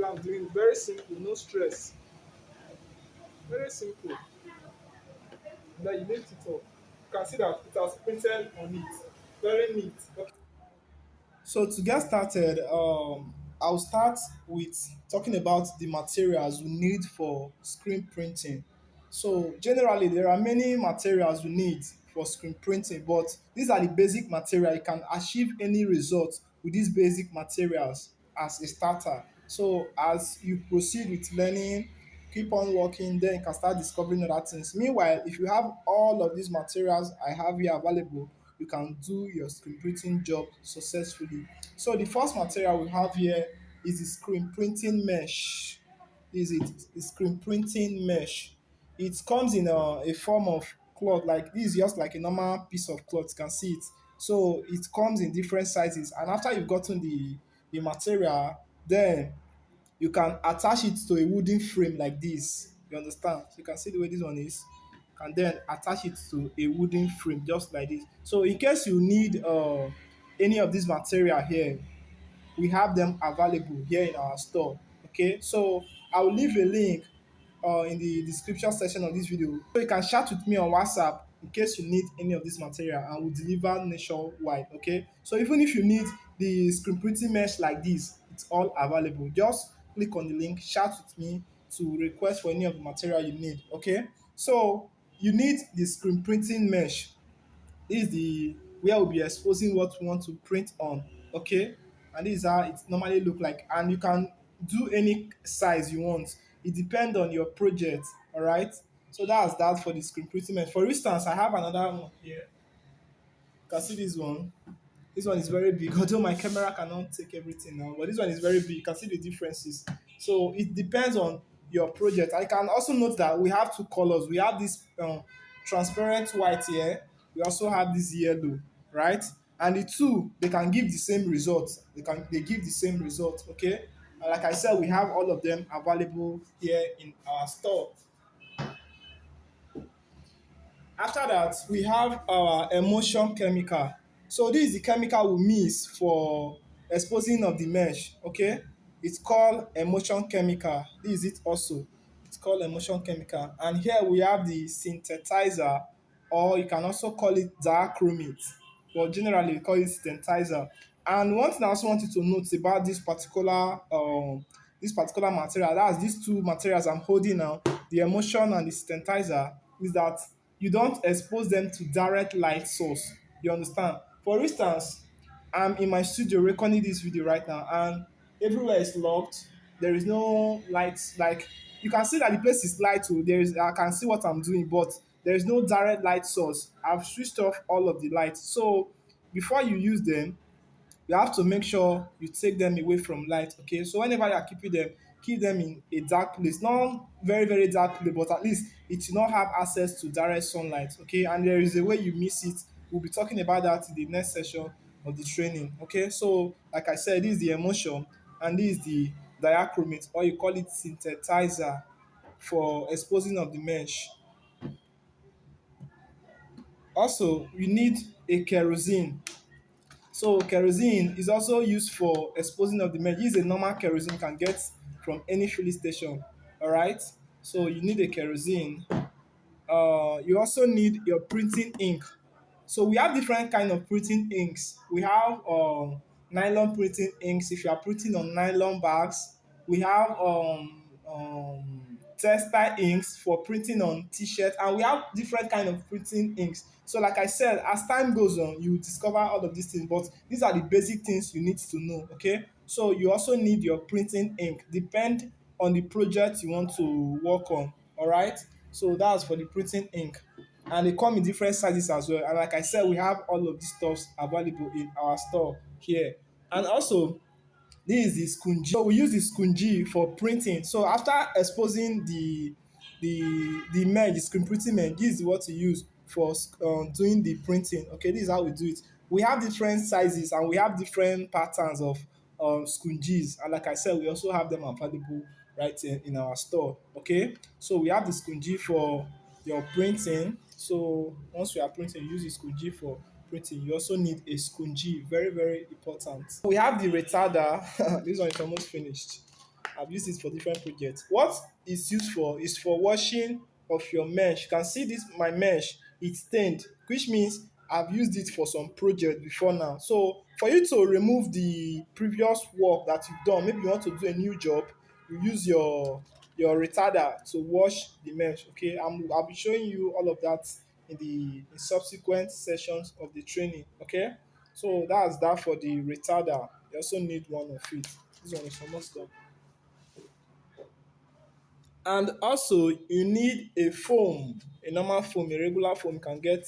way I'm doing it, very simple, no stress, very simple. Then you lift it up. You can see that it has printed on it. Very neat. Okay. So to get started, I'll start with talking about the materials we need for screen printing. So generally, there are many materials we need for screen printing, but these are the basic material. You can achieve any result with these basic materials as a starter. So as you proceed with learning, keep on working, then you can start discovering other things. Meanwhile, if you have all of these materials I have here available, you can do your screen printing job successfully. So the first material we have here is the screen printing mesh. Is it the screen printing mesh? It comes in a form of cloth, like this is just like a normal piece of cloth. You can see it. So it comes in different sizes, and after you've gotten the material, then you can attach it to a wooden frame like this. You understand? So you can see the way this one is. And then attach it to a wooden frame just like this. So in case you need any of this material here, we have them available here in our store. Okay, so I will leave a link in the description section of this video, so you can chat with me on WhatsApp in case you need any of this material, and we'll deliver nationwide. Okay, so even if you need the screen printing mesh like this, it's all available. Just click on the link, chat with me to request for any of the material you need. Okay, so you need the screen printing mesh. This is the where we'll be exposing what we want to print on. Okay, and this is how it normally look like, and you can do any size you want. It depends on your project. All right, so that's that for the screen printing mesh. For instance, I have another one here. You can see this one. This one is very big, although my camera cannot take everything now, but this one is very big. You can see the differences. So it depends on your project. I can also note that we have two colors. We have this transparent white here. We also have this yellow, right? And the two, they can give the same result. They give the same result, okay? And like I said, we have all of them available here in our store. After that, we have our emulsion chemical. So this is the chemical we mix for exposing of the mesh. Okay, it's called emulsion chemical. This is it also. It's called emulsion chemical. And here we have the synthetizer, or you can also call it diachromate, but generally we call it synthetizer. And one thing I also wanted to note about this particular material, that's these two materials I'm holding now, the emulsion and the synthetizer, is that you don't expose them to direct light source. You understand? For instance, I'm in my studio recording this video right now, and everywhere is locked. There is no lights. Like, you can see that the place is light. So there is, I can see what I'm doing, but there is no direct light source. I've switched off all of the lights. So before you use them, you have to make sure you take them away from light. Okay, so whenever you are keeping them, keep them in a dark place, not very very dark place, but at least it should not have access to direct sunlight. Okay, and there is a way you miss it. We'll be talking about that in the next session of the training. Okay, so like I said, this is the emulsion, and this is the diachromate, or you call it synthetizer, for exposing of the mesh. Also, you need a kerosene. So kerosene is also used for exposing of the mesh. This is a normal kerosene you can get from any filling station. All right. So you need a kerosene. You also need your printing ink. So we have different kind of printing inks. We have nylon printing inks. If you are printing on nylon bags, we have textile inks for printing on t-shirt, and we have different kind of printing inks. So like I said, as time goes on, you discover all of these things, but these are the basic things you need to know. Okay, so you also need your printing ink, depend on the project you want to work on. All right, so that's for the printing ink, and they come in different sizes as well. And like I said, we have all of these stuffs available in our store here. And also, this is the scunji. So we use the scunji for printing. So after exposing the merge, the screen printing merge, this is what we use for doing the printing. Okay, this is how we do it. We have different sizes and we have different patterns of scunjis. And like I said, we also have them available right in our store. Okay, so we have the scunji for your printing. So once we are printing, use the scunji for printing. You also need a scunji, very very important. We have the retarder. This one is almost finished. I've used it for different projects. What it's used for is for washing of your mesh. You can see this my mesh, it's stained, which means I've used it for some project before now. So for you to remove the previous work that you've done, maybe you want to do a new job, you use your retarder to wash the mesh. Okay, I'll be showing you all of that in the in subsequent sessions of the training. Okay, so that's that for the retarder. You also need one of it. This one is almost done. And also, you need a foam, a normal foam, a regular foam you can get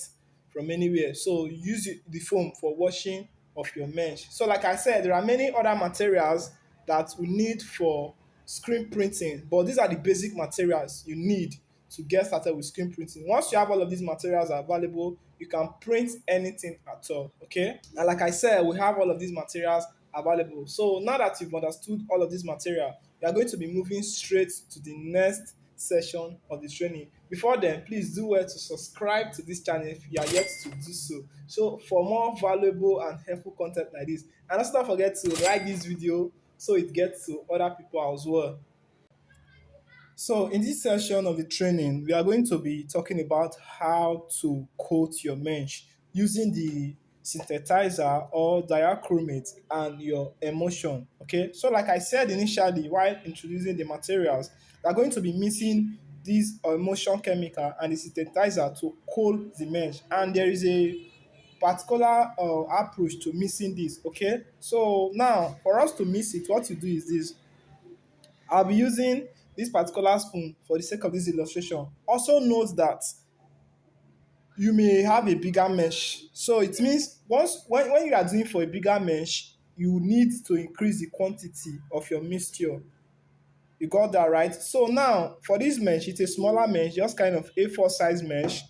from anywhere. So use the foam for washing of your mesh. So like I said, there are many other materials that we need for screen printing, but these are the basic materials you need to get started with screen printing. Once you have all of these materials available, you can print anything at all. Okay, and like I said, we have all of these materials available. So now that you've understood all of this material, you are going to be moving straight to the next session of the training. Before then, please do well to subscribe to this channel if you are yet to do so. So for more valuable and helpful content like this, and also don't forget to like this video so it gets to other people as well. So in this session of the training, we are going to be talking about how to coat your mesh using the synthetizer or diachromate and your emulsion. Okay, so like I said initially while introducing the materials, we are going to be mixing this emulsion chemical and the synthetizer to coat the mesh, and there is a particular approach to mixing this. Okay, so now for us to mix it, what you do is this. I'll be using this particular spoon for the sake of this illustration. Also note that you may have a bigger mesh. So it means when you are doing for a bigger mesh, you need to increase the quantity of your mixture. You got that right? So now for this mesh, it's a smaller mesh, just kind of A4 size mesh.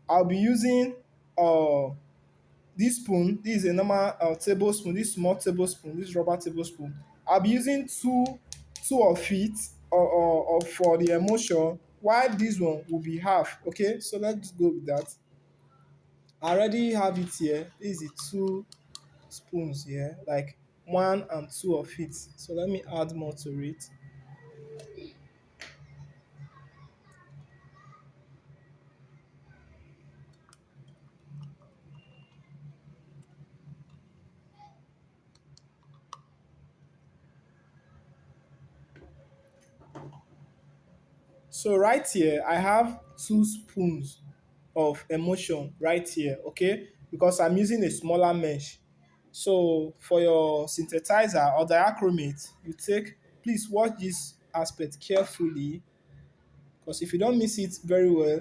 I'll be using uh this spoon. This is a normal tablespoon, this small tablespoon, this rubber tablespoon. I'll be using two of it or for the emulsion, while this one will be half. Okay, so let's go with that. I already have it here. This is the two spoons here, like one and two of it. So let me add more to it. So right here, I have two spoons of emulsion right here, okay? Because I'm using a smaller mesh. So for your synthetizer or diachromate, you take, please watch this aspect carefully, because if you don't mix it very well,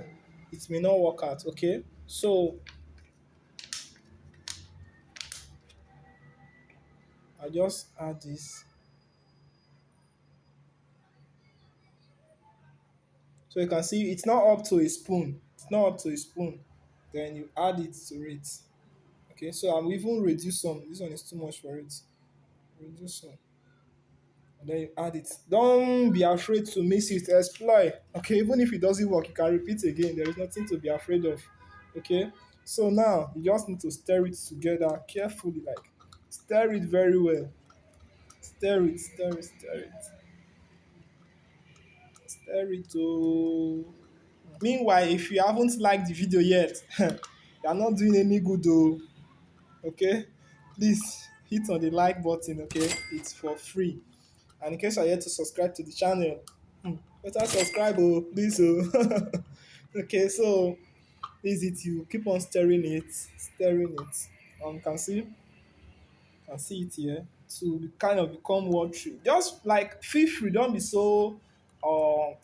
it may not work out, okay? So I just add this. So you can see it's not up to a spoon. It's not up to a spoon. Then you add it to it. Okay, so I'm even reduce some. This one is too much for it. Reduce some. And then you add it. Don't be afraid to mix it. Exploit. Okay, even if it doesn't work, you can repeat again. There is nothing to be afraid of. Okay, so now you just need to stir it together carefully, like stir it very well. Stir it, stir it, stir it, stir it. Oh. Meanwhile, if you haven't liked the video yet, you are not doing any good. Oh, okay, please hit on the like button. Okay, it's for free. And in case you're yet to subscribe to the channel, better subscribe, oh, please. Oh. Okay, so is it you keep on stirring it, stirring it. Can see it here to kind of become watery. Just like feel free, don't be so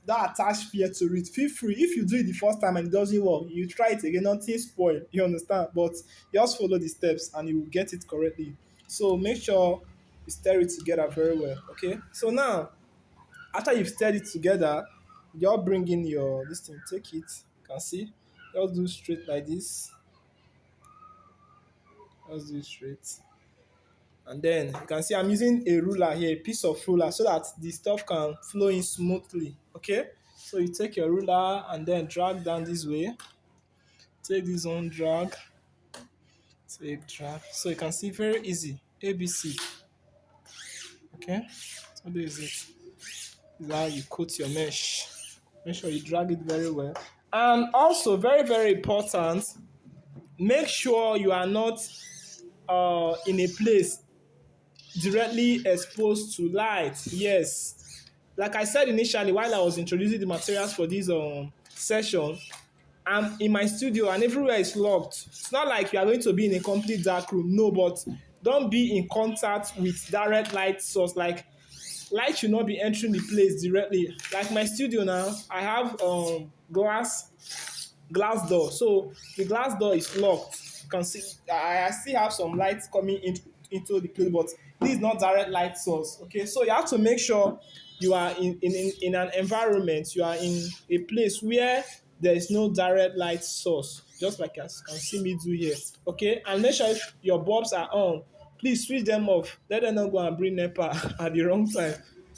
that attached fear to it. Feel free. If you do it the first time and it doesn't work, you try it again, nothing spoil. You understand? But just follow the steps and you will get it correctly. So make sure you stir it together very well. Okay. So now after you've stirred it together, you're bringing your this thing, take it, you can see, just do straight like this, just do it straight. And then you can see I'm using a ruler here, a piece of ruler, so that the stuff can flow in smoothly. Okay, so you take your ruler and then drag down this way, take this one, drag, take, drag, so you can see very easy, ABC. Okay, so this is it. This is how you coat your mesh. Make sure you drag it very well. And also, very, very important, make sure you are not in a place directly exposed to light. Yes. Like I said initially, while I was introducing the materials for this session, I'm in my studio and everywhere is locked. It's not like you are going to be in a complete dark room. No, but don't be in contact with direct light source. Like light should not be entering the place directly. Like my studio now, I have glass door. So the glass door is locked. You can see I still have some light coming into the place, but this is not direct light source. Okay, so you have to make sure you are in an environment, you are in a place where there is no direct light source, just like you can see me do here. Okay, and make sure if your bulbs are on, please switch them off. Let them not go and bring NEPA at the wrong time.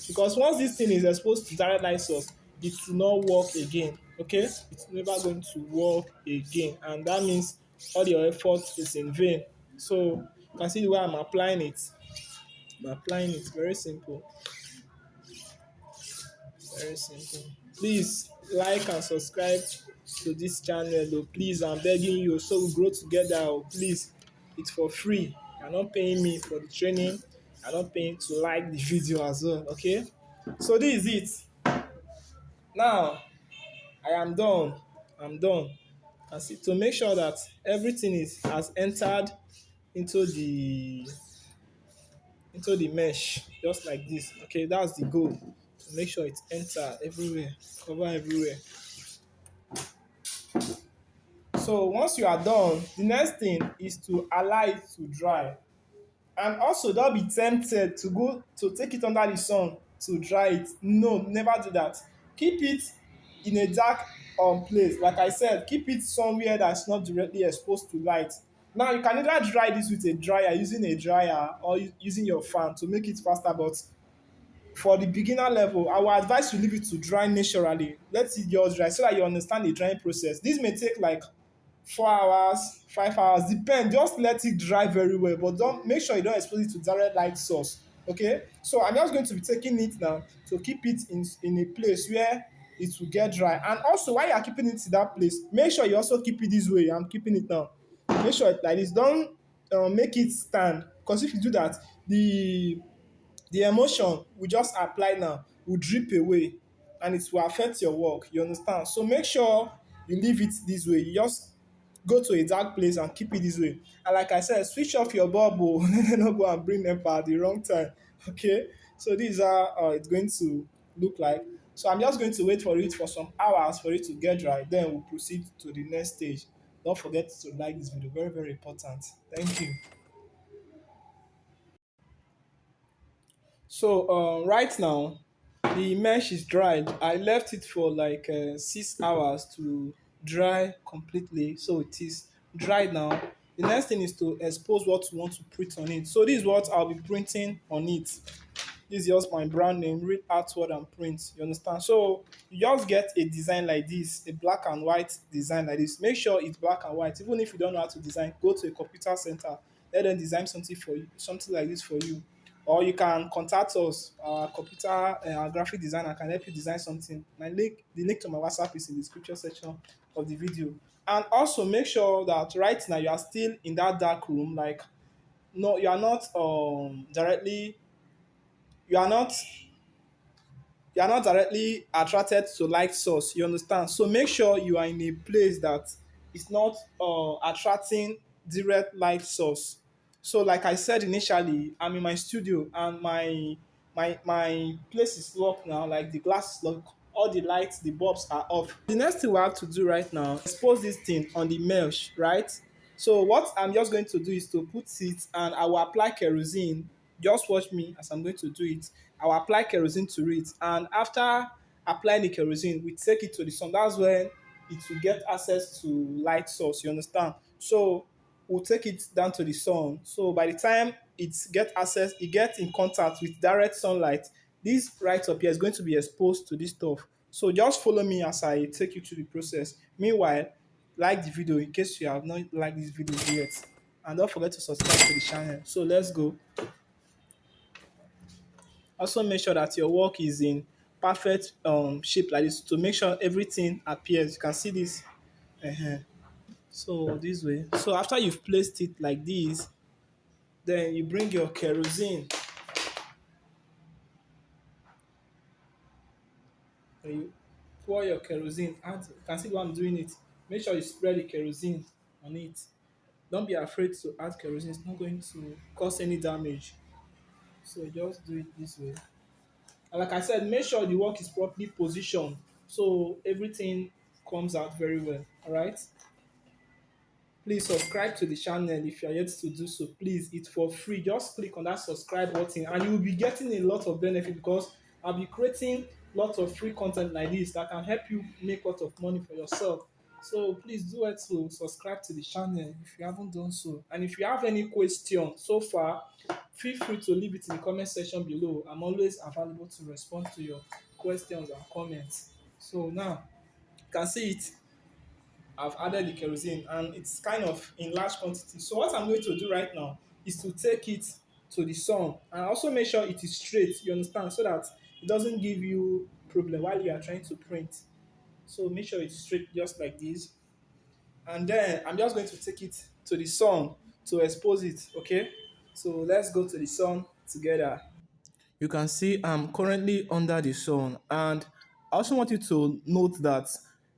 Because once this thing is exposed to direct light source, it will not work again. Okay, it's never going to work again, and that means all your effort is in vain. So you can see the way I'm applying it. I'm applying it very simple, very simple. Please like and subscribe to this channel. Oh, please, I'm begging you, so we grow together. Oh, please, it's for free. You're not paying me for the training. You're not paying to like the video as well. Okay, so this is it. Now I am done. I'm done. And see, to make sure that everything is has entered into the into the mesh, just like this. Okay, that's the goal. To make sure it enter everywhere, cover everywhere. So once you are done, the next thing is to allow it to dry. And also don't be tempted to go to take it under the sun to dry it. No, never do that. Keep it in a dark place. Like I said, keep it somewhere that's not directly exposed to light. Now you can either dry this with a dryer, using a dryer, or using your fan to make it faster. But for the beginner level, I will advise you leave it to dry naturally. Let it just dry so that you understand the drying process. This may take like 4 hours, 5 hours, depend. Just let it dry very well, but don't make sure you don't expose it to direct light source. Okay, so I'm just going to be taking it now to keep it in a place where it will get dry. And also, while you are keeping it in that place, make sure you also keep it this way. I'm keeping it now. Make sure it like this. Don't make it stand, because if you do that, the emotion we just apply now will drip away and it will affect your work. You understand? So make sure you leave it this way. You just go to a dark place and keep it this way. And like I said, switch off your bubble. Don't go and bring them at the wrong time. Okay? So these are it's going to look like. So I'm just going to wait for it for some hours for it to get dry. Then we'll proceed to the next stage. Don't forget to like this video. Very, very important. Thank you. So right now, the mesh is dried. I left it for like 6 hours to dry completely. So it is dried now. The next thing is to expose what you want to print on it. So this is what I'll be printing on it. This is just my brand name, read outward and print. You understand? So you just get a design like this, a black and white design like this. Make sure it's black and white. Even if you don't know how to design, go to a computer center, let them design something for you, something like this for you. Or you can contact us, our computer, our graphic designer can help you design something. The link to my WhatsApp is in the description section of the video. And also make sure that right now you are still in that dark room. Like, no, you are not directly, you are not directly attracted to light source. You understand? So make sure you are in a place that is not attracting direct light source. So like I said initially, I'm in my studio and my place is locked now. Like the glass is locked, all the lights, the bulbs are off. The next thing we have to do right now, expose this thing on the mesh, right? So what I'm just going to do is to put it and I will apply kerosene. Just watch me as I'm going to do it. I will apply kerosene to it, and after applying the kerosene, we take it to the sun. That's when it will get access to light source. You understand? So we'll take it down to the sun. So by the time it gets in contact with direct sunlight, this right up here is going to be exposed to this stuff. So just follow me as I take you through the process. Meanwhile, like the video in case you have not liked this video yet, and don't forget to subscribe to the channel. So let's go. Also make sure that your work is in perfect shape like this to make sure everything appears. You can see this. uh So this way. So after you've placed it like this, then you bring your kerosene and you pour your kerosene. Add, you can see the way I'm doing it. Make sure you spread the kerosene on it. Don't be afraid to add kerosene. It's not going to cause any damage. So just do it this way. And like I said, make sure the work is properly positioned so everything comes out very well. All right. Please subscribe to the channel if you are yet to do so. Please, it's for free. Just click on that subscribe button and you will be getting a lot of benefit because I'll be creating lots of free content like this that can help you make a lot of money for yourself. So please do it to subscribe to the channel if you haven't done so. And if you have any question so far, feel free to leave it in the comment section below. I'm always available to respond to your questions and comments. So now you can see it. I've added the kerosene and it's kind of in large quantity. So what I'm going to do right now is to take it to the sun and also make sure it is straight, you understand, so that it doesn't give you problem while you are trying to print. So make sure it's straight just like this. And then I'm just going to take it to the sun to expose it, okay? So let's go to the sun together. You can see I'm currently under the sun, and I also want you to note that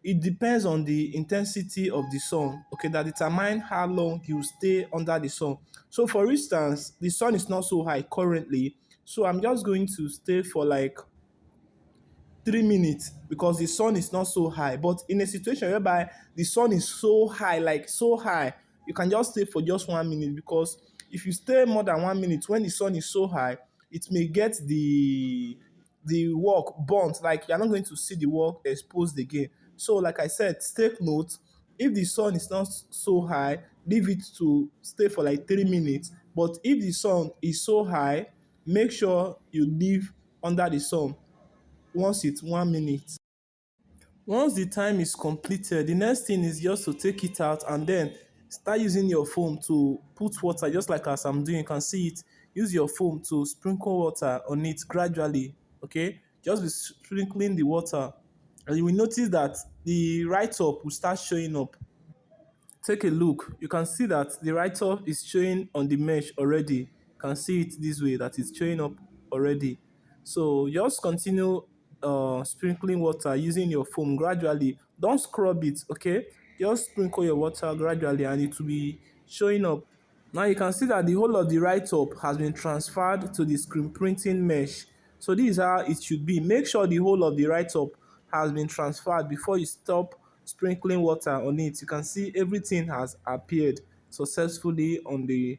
it depends on the intensity of the sun, okay, that determine how long you stay under the sun. So for instance, the sun is not so high currently, so I'm just going to stay for like 3 minutes because the sun is not so high. But in a situation whereby the sun is so high, like so high, you can just stay for just 1 minute because if you stay more than 1 minute when the sun is so high, it may get the work burnt. Like you're not going to see the work exposed again. So, like I said, take note. If the sun is not so high, leave it to stay for like 3 minutes. But if the sun is so high, make sure you leave under the sun once it's 1 minute. Once the time is completed, the next thing is just to take it out and then start using your foam to put water, just like as I'm doing. You can see it. Use your foam to sprinkle water on it gradually. Okay, just be sprinkling the water, and you will notice that the write up will start showing up. Take a look. You can see that the write-up is showing on the mesh already. You can see it this way that it's showing up already. So just continue sprinkling water using your foam gradually. Don't scrub it, okay? Just sprinkle your water gradually and it will be showing up. Now you can see that the whole of the write-up has been transferred to the screen printing mesh. So this is how it should be. Make sure the whole of the write-up has been transferred before you stop sprinkling water on it. You can see everything has appeared successfully on the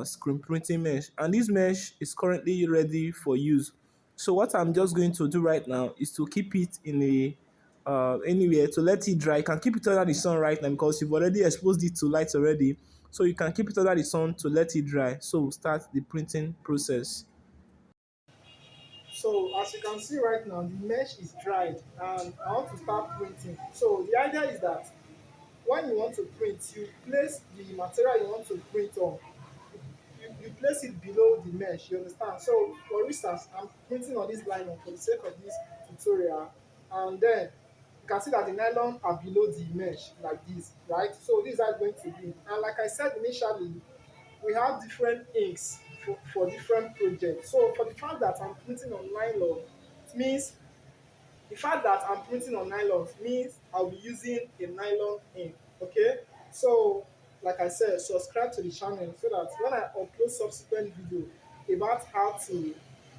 screen printing mesh. And this mesh is currently ready for use. So what I'm just going to do right now is to keep it in a anywhere to let it dry. You can keep it under the sun right now because you've already exposed it to light already. So you can keep it under the sun to let it dry. So we'll start the printing process. So as you can see right now, the mesh is dried and I want to start printing. So the idea is that when you want to print, you place the material you want to print on. You place it below the mesh, you understand? So for instance, I'm printing on this nylon for the sake of this tutorial, and then you can see that the nylon are below the mesh like this, right? So this is how it's going to be. And like I said initially, we have different inks for different projects. So for the fact that I'm printing on nylon, it means the fact that I'm printing on nylon means I'll be using a nylon ink. Okay, so like I said, subscribe to the channel so that when I upload subsequent video about how to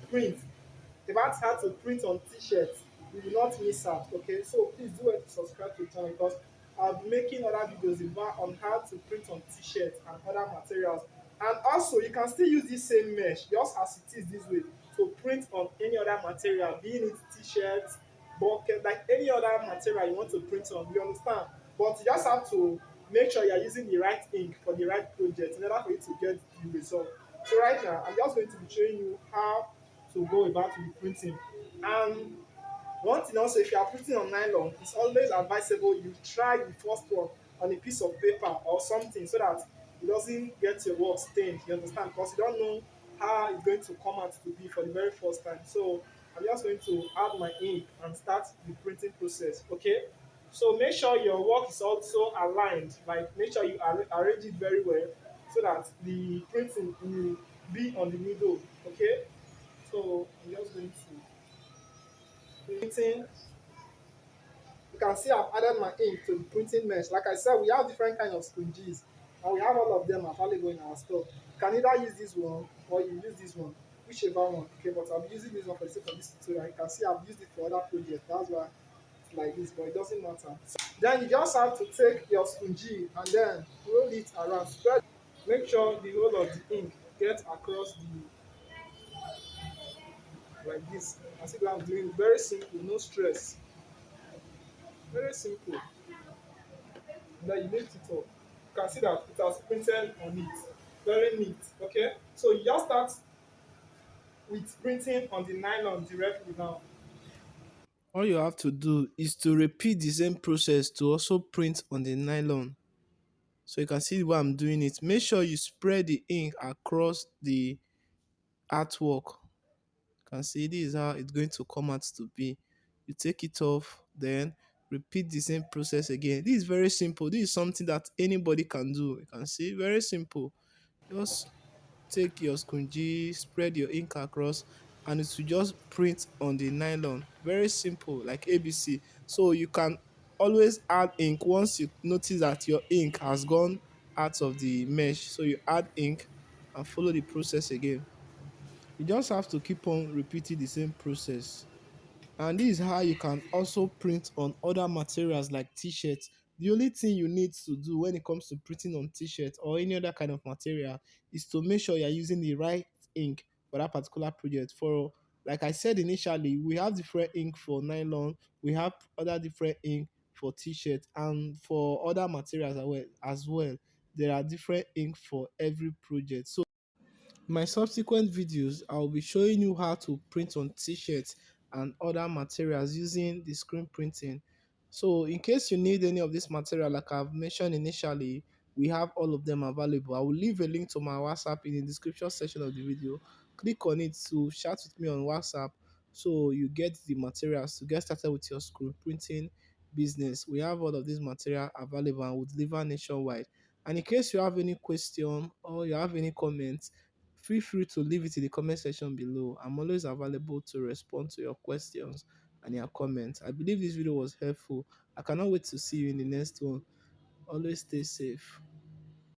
print on t-shirts, you will not miss out. Okay, so please do it to subscribe to the channel because I'll be making other videos about on how to print on t-shirts and other materials. And also you can still use this same mesh just as it is this way to print on any other material, being it t-shirts, bucket, like any other material you want to print on, you understand? But you just have to make sure you're using the right ink for the right project in order for you to get the result. So right now I'm just going to be showing you how to go about the printing. And one thing also, if you are printing on nylon, it's always advisable you try the first one on a piece of paper or something so that it doesn't get your work stained, you understand? Because you don't know how it's going to come out to be for the very first time. So I'm just going to add my ink and start the printing process. Okay. So make sure your work is also aligned. Like make sure you arrange it very well so that the printing will be on the middle. Okay. So I'm just going to printing. You can see I've added my ink to the printing mesh. Like I said, we have different kind of sponges and we have all of them available in our store. You can either use this one or you use this one, whichever one. Okay, but I'll be using this one for the sake of this tutorial. You can see I've used it for other projects. That's why it's like this, but it doesn't matter. Then you just have to take your sponge and then roll it around. Spread. Make sure the whole of the ink gets across the like this. I see what I'm doing. Very simple, no stress. Very simple. Then you lift it up. You can see that it has printed on it. Very neat. Okay. So you just start with printing on the nylon directly now. All you have to do is to repeat the same process to also print on the nylon. So you can see why I'm doing it. Make sure you spread the ink across the artwork. You can see this is how it's going to come out to be. You take it off, then repeat the same process again. This is very simple. This is something that anybody can do. You can see, very simple. Just take your sponge, spread your ink across, and it will just print on the nylon. Very simple, like ABC. So you can always add ink once you notice that your ink has gone out of the mesh. So you add ink and follow the process again. You just have to keep on repeating the same process. And this is how you can also print on other materials like t-shirts. The only thing you need to do when it comes to printing on t-shirts or any other kind of material is to make sure you're using the right ink for that particular project. For, like I said initially, we have different ink for nylon, we have other different ink for t-shirts, and for other materials as well. There are different ink for every project. So my subsequent videos, I'll be showing you how to print on t-shirts and other materials using the screen printing. So in case you need any of this material, like I've mentioned initially, we have all of them available. I will leave a link to my WhatsApp in the description section of the video. Click on it to chat with me on WhatsApp so you get the materials to get started with your screen printing business. We have all of this material available and we deliver nationwide. And in case you have any question or you have any comments, feel free to leave it in the comment section below. I'm always available to respond to your questions and your comments. I believe this video was helpful. I cannot wait to see you in the next one. Always stay safe.